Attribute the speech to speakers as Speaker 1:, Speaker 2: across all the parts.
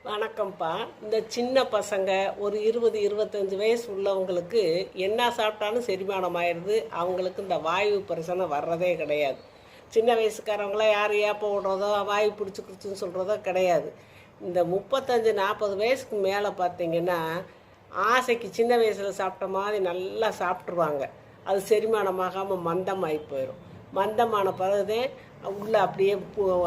Speaker 1: வணக்கம்ப்பா. இந்த சின்ன பசங்க ஒரு 20, 25 வயசு உள்ளவங்களுக்கு என்ன சாப்பிட்டாலும் செரிமானம் ஆயிடுது. அவங்களுக்கு இந்த வாயு பிரச்சனை வர்றதே கிடையாது. சின்ன வயசுக்காரவங்களாம் யார் ஏப்ப விடுறதோ, வாயு பிடிச்சிக்கிடுச்சுன்னு சொல்கிறதோ கிடையாது. இந்த 35, 40 வயசுக்கு மேலே பார்த்தீங்கன்னா, ஆசைக்கு சின்ன வயசில் சாப்பிட்ட மாதிரி நல்லா சாப்பிட்ருவாங்க. அது செரிமானமாகாமல் மந்தமாகி போயிடும். மந்தமான பிறகுதான் உள்ளே அப்படியே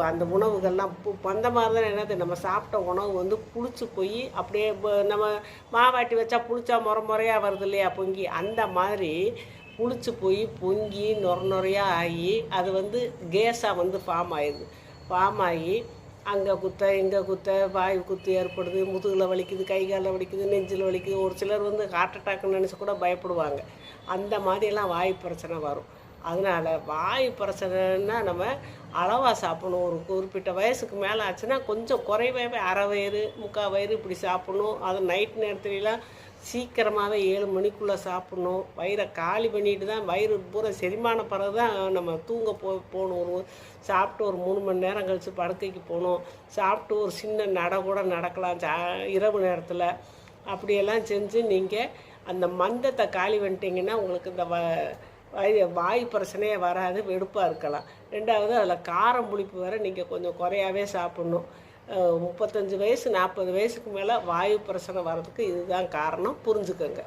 Speaker 1: அந்த உணவுகள்லாம் மந்தமாக தான் என்னது நம்ம சாப்பிட்ட உணவு வந்து புளிச்சு போய் அப்படியே நம்ம மாவாட்டி வச்சா புளிச்சா முறையாக வருது இல்லையா பொங்கி, அந்த மாதிரி புளிச்சு போய் பொங்கி நுரையாக ஆகி அது வந்து கேஸாக வந்து ஃபார்ம் ஆயிடுது. ஃபார்ம் ஆகி அங்கே குத்த இங்கே குத்த வாயு குத்து ஏற்படுது, முதுகில் வலிக்குது, கை காலில் வலிக்குது, நெஞ்சில் வலிக்குது. ஒரு சிலர் வந்து ஹார்ட் அட்டாக்னு நினச்சி கூட பயப்படுவாங்க. அந்த மாதிரியெல்லாம் வாயு பிரச்சனை வரும். அதனால் வாயு பிரச்சனைன்னா நம்ம அளவாக சாப்பிடணும். ஒரு குறிப்பிட்ட வயசுக்கு மேலே ஆச்சுன்னா கொஞ்சம் குறைவாகவே அரை வயிறு முக்கால் வயிறு இப்படி சாப்பிட்ணும். அது நைட் நேரத்துலலாம் சீக்கிரமாகவே 7 மணிக்குள்ளே சாப்பிட்ணும். வயிறை காலி பண்ணிட்டு தான் வயிறு பூரா செரிமான பிறகு தான் நம்ம தூங்க போகணும். சாப்பிட்டு ஒரு 3 மணி நேரம் கழித்து படுக்கைக்கு போகணும். சாப்பிட்டு ஒரு சின்ன நடை கூட நடக்கலாம் இரவு நேரத்தில். அப்படியெல்லாம் செஞ்சு நீங்கள் அந்த மந்தத்தை காலி பண்ணிட்டீங்கன்னா உங்களுக்கு இந்த வாயு பிரச்சனையே வராது, வெடுப்பாக இருக்கலாம். ரெண்டாவது அதில் காரம் புளிப்பு வேறு நீங்கள் கொஞ்சம் குறையாவே சாப்பிட்ணும். 35 வயசு 40 வயசுக்கு மேலே வாயு பிரச்சனை வர்றதுக்கு இதுதான் காரணம், புரிஞ்சுக்கோங்க.